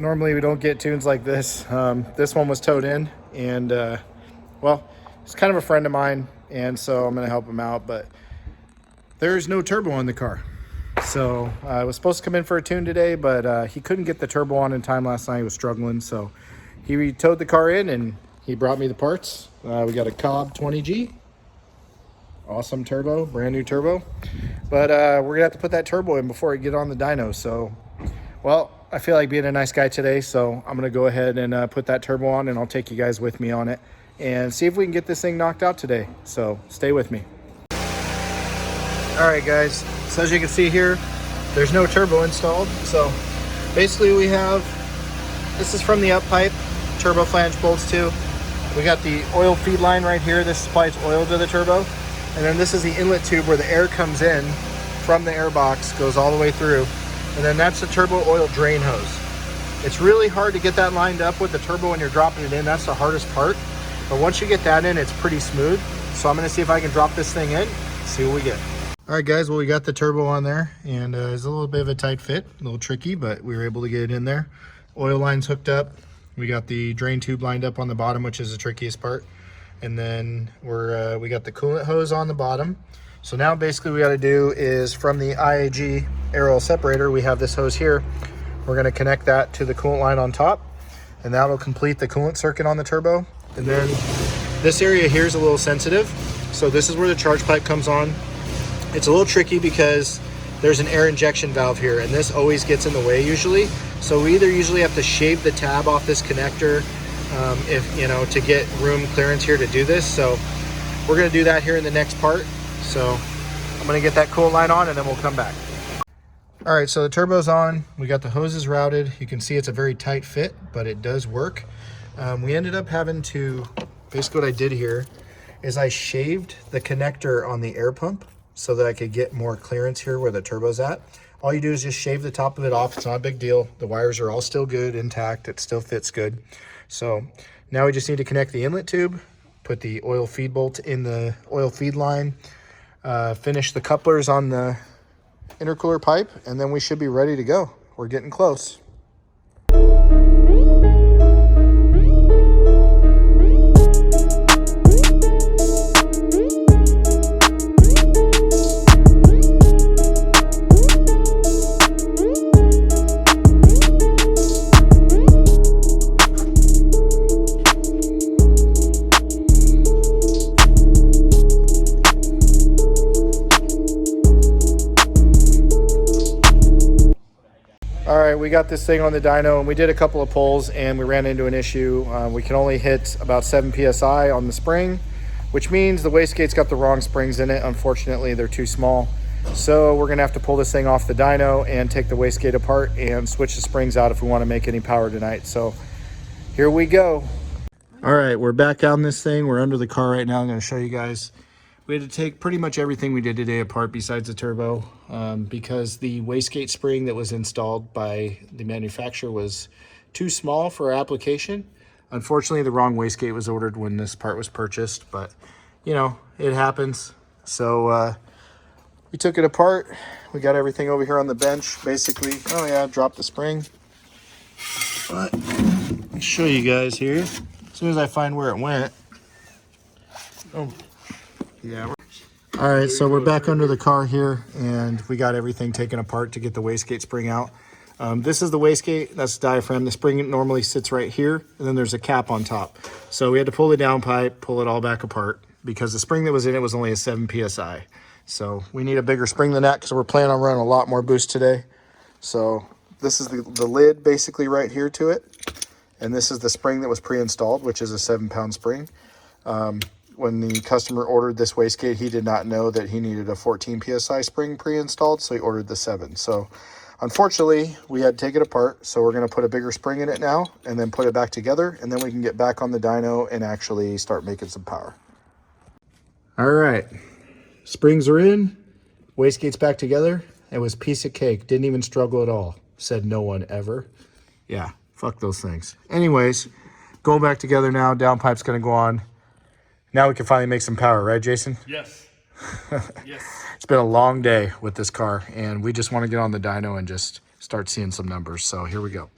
Normally we don't get tunes like this. This one was towed in, and well, it's kind of a friend of mine, and so I'm gonna help him out, but there's no turbo on the car. So I was supposed to come in for a tune today, but he couldn't get the turbo on in time last night. He was struggling, so he towed the car in and he brought me the parts. We got a Cobb 20G. Awesome turbo, brand new turbo. But we're gonna have to put that turbo in before we get on the dyno. So, well, I feel like being a nice guy today, so I'm gonna go ahead and put that turbo on, and I'll take you guys with me on it and see if we can get this thing knocked out today. So stay with me. All right, guys, so as you can see here, there's no turbo installed. So basically we have, this is from the up pipe, turbo flange bolts too. We got the oil feed line right here. This supplies oil to the turbo. And then this is the inlet tube where the air comes in from the air box, goes all the way through. And then that's the turbo oil drain hose. It's really hard to get that lined up with the turbo when you're dropping it in. That's the hardest part. But once you get that in, it's pretty smooth. So I'm gonna see if I can drop this thing in, see what we get. All right, guys, well, we got the turbo on there, and it's a little bit of a tight fit, a little tricky, but we were able to get it in there. Oil line's hooked up. We got the drain tube lined up on the bottom, which is the trickiest part. And then we got the coolant hose on the bottom. So now basically what we got to do is from the IAG air oil separator, we have this hose here. We're going to connect that to the coolant line on top, and that'll complete the coolant circuit on the turbo. And then this area here is a little sensitive. So this is where the charge pipe comes on. It's a little tricky because there's an air injection valve here, and this always gets in the way usually. So we either usually have to shave the tab off this connector if you know, to get room clearance here to do this. So we're going to do that here in the next part. So I'm going to get that coolant line on, and then we'll come back. All right, so the turbo's on. We got the hoses routed. You can see it's a very tight fit, but it does work. We ended up having to, basically what I did here is I shaved the connector on the air pump so that I could get more clearance here where the turbo's at. All you do is just shave the top of it off. It's not a big deal. The wires are all still good, intact. It still fits good. So now we just need to connect the inlet tube, put the oil feed bolt in the oil feed line, finish the couplers on the intercooler pipe, and then we should be ready to go. We're getting close. All right, we got this thing on the dyno, and we did a couple of pulls, and we ran into an issue. We can only hit about 7 PSI on the spring, which means the wastegate's got the wrong springs in it. Unfortunately, they're too small. So we're gonna have to pull this thing off the dyno and take the wastegate apart and switch the springs out if we wanna make any power tonight. So here we go. All right, we're back on this thing. We're under the car right now. I'm gonna show you guys. We had to take pretty much everything we did today apart besides the turbo because the wastegate spring that was installed by the manufacturer was too small for our application. Unfortunately, the wrong wastegate was ordered when this part was purchased, but you know, it happens. So we took it apart. We got everything over here on the bench, basically. Oh yeah, dropped the spring. But let me show you guys here. As soon as I find where it went. Oh. Yeah. All right, so we're back under the car here, and we got everything taken apart to get the wastegate spring out. This is the wastegate, that's the diaphragm. The spring normally sits right here, and then there's a cap on top. So we had to pull the downpipe, pull it all back apart, because the spring that was in it was only a 7 PSI. So we need a bigger spring than that, because we're planning on running a lot more boost today. So this is the lid basically right here to it. And this is the spring that was pre-installed, which is a 7-pound spring. When the customer ordered this wastegate, he did not know that he needed a 14 PSI spring pre-installed, so he ordered the 7. So unfortunately, we had to take it apart, so we're gonna put a bigger spring in it now and then put it back together, and then we can get back on the dyno and actually start making some power. All right, springs are in, wastegate's back together. It was a piece of cake, didn't even struggle at all, said no one ever. Yeah, fuck those things. Anyways, going back together now, downpipe's gonna go on. Now we can finally make some power, right, Jason? Yes. Yes. It's been a long day with this car, and we just want to get on the dyno and just start seeing some numbers. So here we go.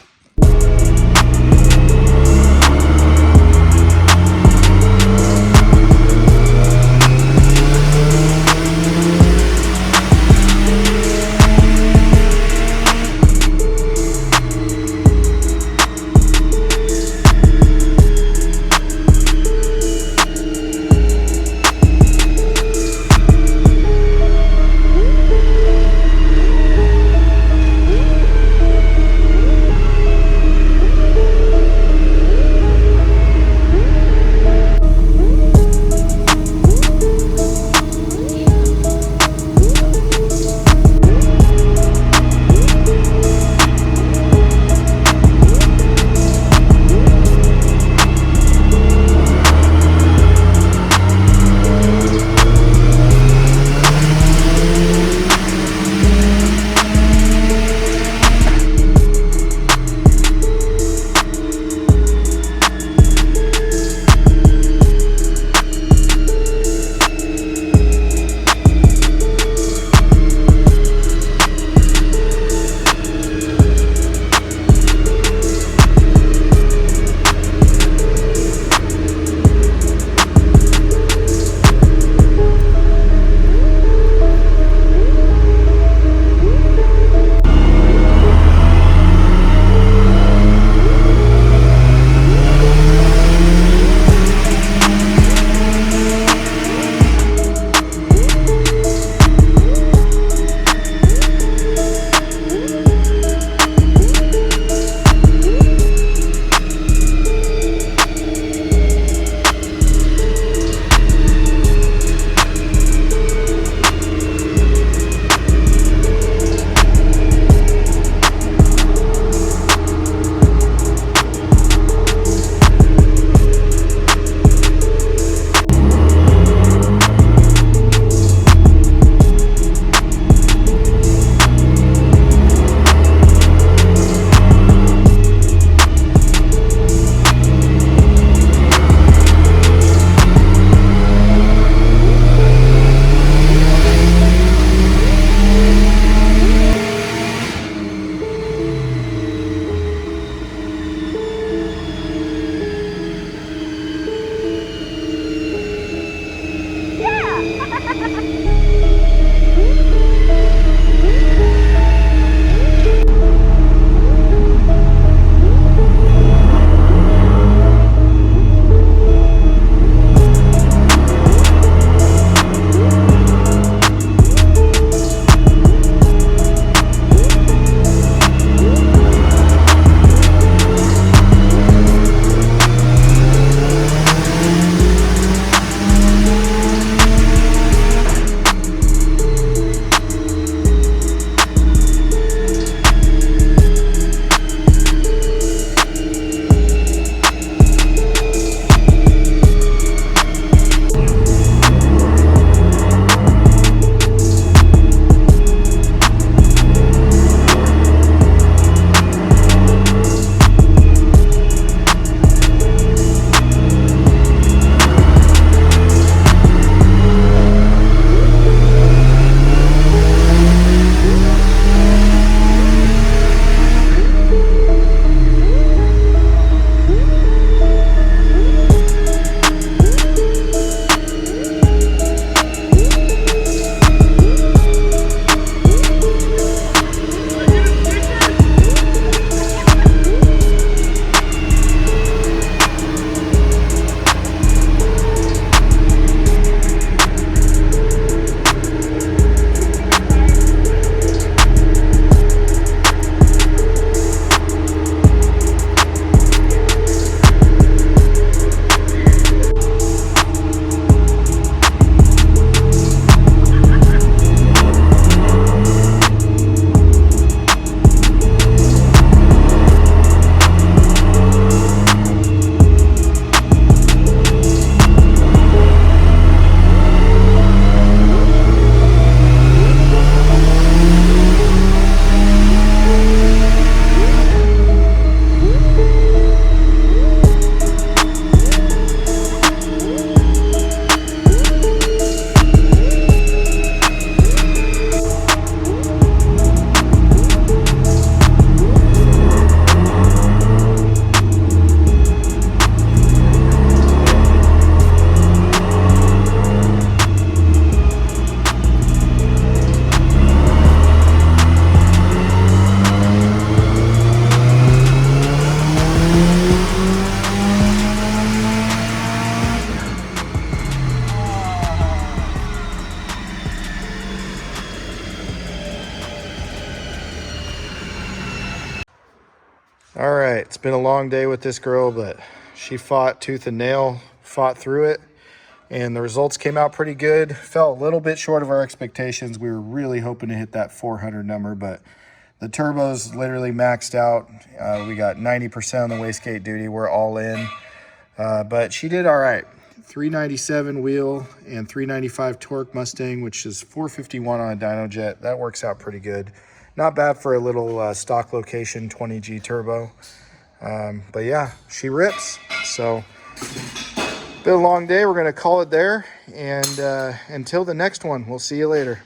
All right, it's been a long day with this girl, but she fought tooth and nail, fought through it, and the results came out pretty good. Fell a little bit short of our expectations. We were really hoping to hit that 400 number, but the turbos literally maxed out. We got 90% on the wastegate duty. We're all in, but she did all right. 397 wheel and 395 torque Mustang, which is 451 on a dyno jet. That works out pretty good. Not bad for a little stock location 20G turbo. But yeah, she rips. So, been a long day. We're going to call it there. And until the next one, we'll see you later.